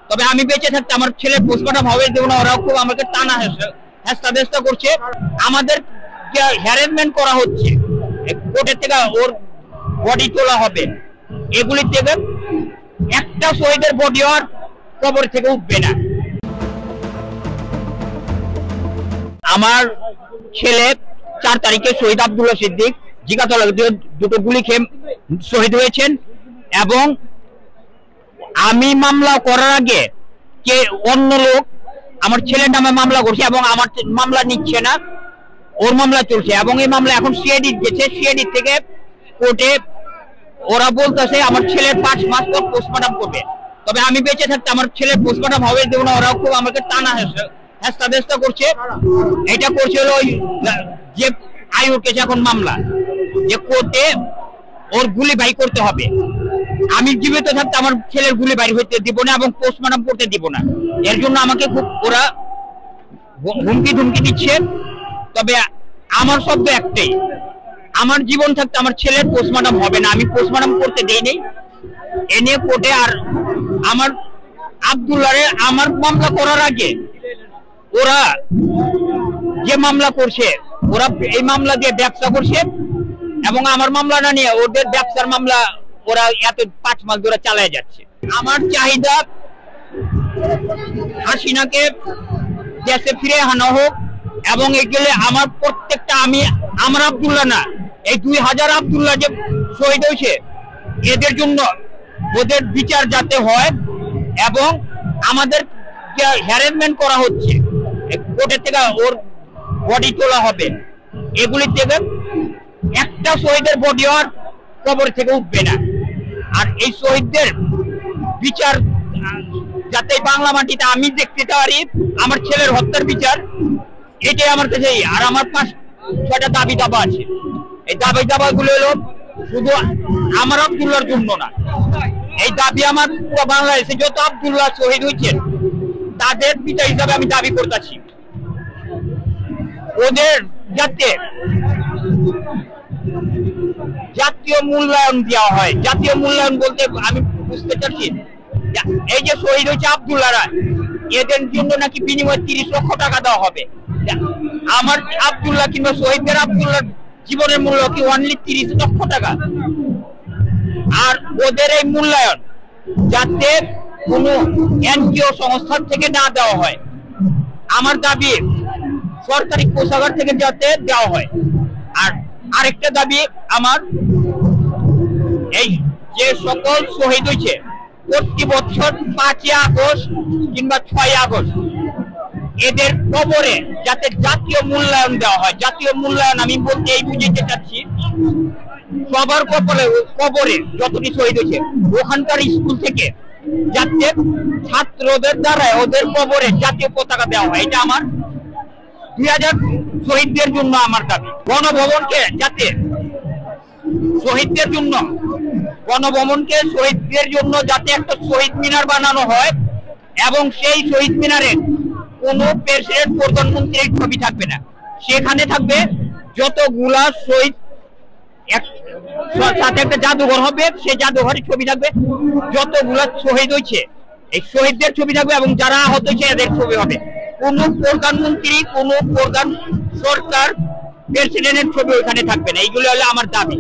তবে আমি বেঁচে থাকতে আমার ছেলে পোস্টমর্টম হবে দেব না। ওরাও খুব আমাকে টানা হেস্তা করছে, আমাদের হ্যারাসমেন্ট করা হচ্ছে। কোর্টের থেকে ওর বডি তোলা হবে, এগুলি থেকে একটা শহীদের বডি আর কবর থেকে উঠবে না। আমার ছেলে 4 তারিখে শহীদ আব্দুল্লাহ সিদ্দিক জিগাতলা দুটো গুলি খেয়ে শহীদ হয়েছেন, এবং আমি মামলা করার আগে কে অন্য লোক আমার ছেলের নামে মামলা করছে এবং আমার মামলা নিচ্ছে না, ওর মামলা চলছে। এবং এই মামলা এখন সিআইডি গেছে, সিআইডি থেকে কোর্টে ওরা বলতেছে আমার ছেলের 5 মাস পর পোস্টমর্টম করবে। তবে আমি বেঁচে থাকতে আমার ছেলের পোস্টমর্টম হবে দেব না। ওরাও খুব আমাকে টানা হেস্তা করছে। এটা করছে হলো ওই যে আয়ুর কেছে এখন মামলা, যে কোর্টে ওর গুলি বাই করতে হবে। আমি জীবিত থাকতে আমার ছেলের গুলি বাই হইতে দিব না এবং পোস্টমর্টম করতে দিব না। এর জন্য আমাকে খুব ওরা হুমকি দিচ্ছে। তবে আমার শব্দ একটাই, আমার জীবন থাকতে আমার ছেলের পোস্টমর্টম হবে না, আমি পোস্টমর্টম করতে দেই নেই। এ নিয়ে কোর্টে আর আমার আব্দুল্লাহরে আমার মামলা করার আগে ওরা যে মামলা করছে, ওরা এই মামলা দিয়ে ব্যবসা করছে এবং আমার মামলাটা নিয়ে ওদের ব্যবসার মামলা ওরা এত 5 মাস ধরে চালায় যাচ্ছে। আমার চাহিদা হাসিনাকে দেশে ফিরে আনা হোক, এবং এগুলো আমার প্রত্যেকটা আমার আব্দুল্লাহ না, এই 2000 আব্দুল্লাহ যে শহীদ হয়েছে এদের জন্য ওদের বিচার যাতে হয়, এবং আমাদের যে হ্যারাসমেন্ট করা হচ্ছে কোর্টের থেকে ওর বডি তোলা হবে, এগুলি থেকে একটা শহীদের বডি আর কবর থেকে উঠবে না। আর এই শহীদদের বিচার যাতে বাংলা মাটিতে আমি দেখতে পারি, আমার ছেলের হত্যার বিচার, এটাই আমার কাছে। আর আমার 5-6টা দাবি দাবা আছে। এই দাবি দাবাগুলো হলো শুধু আমার আব্দুল্লাহর জন্য না, এই দাবি আমার পুরো বাংলাদেশে যত আব্দুল্লাহ শহীদ হয়েছেন তাদের পিতা হিসাবে আমি দাবি করতেছি। ওদের যাতে জাতীয় মূল্যায়ন দেওয়া হয়। জাতীয় মূল্যায়ন বলতে আমি বুঝতে চাচ্ছি, এই যে শহীদ হয়েছে আব্দুল্লাহরা, এদের জন্য নাকি বিনিময়ে 30 লক্ষ টাকা দেওয়া হবে। আমার আব্দুল্লাহ কিংবা শহীদদের আব্দুল্লাহর জীবনের মূল্য কি অনলি 30 লক্ষ টাকা? আর ওদের এই মূল্যায়ন যাতে কোনো এনজিও সংস্থার থেকে না দেওয়া হয়। আমার দাবি সরকারি কোষাগার থেকে যাতে দেওয়া হয়। আর আরেকটা দাবি আমার, এই যে সকল শহীদ হয়েছে প্রতি বছর 5 আগস্ট কিংবা 6 আগস্ট এদের কবরে যাতে জাতীয় মূল্যায়ন দেওয়া হয়। জাতীয় মূল্যায়ন আমি বলতে এই বুঝাইতে চাচ্ছি, সবার কবরে যতটি শহীদ হয়েছে ওখানকার স্কুল থেকে যাতে ছাত্রদের দ্বারা ওদের কবরে জাতীয় পতাকা দেওয়া হয়। এটা আমার 2000 শহীদদের জন্য আমার দাবি। গণভবনকে যাতে শহীদদের জন্য শহীদদের জন্য যাতে একটা শহীদ মিনার বানানো হয়, এবং সেই শহীদ মিনারে কোনো প্রেসিডেন্ট প্রধানমন্ত্রীর ছবি থাকবে না, সেখানে থাকবে যতগুলা শহীদ, সাথে একটা জাদুঘর হবে, সেই জাদুঘরের ছবি থাকবে যতগুলা শহীদ হয়েছে এই শহীদদের ছবি থাকবে, এবং যারা আহত হয়েছে এদের ছবি হবে। কোন প্রধানমন্ত্রী, কোন প্রধান সরকার, প্রেসিডেন্টের ছবি ওইখানে থাকবে না। এইগুলো হলো আমার দাবি।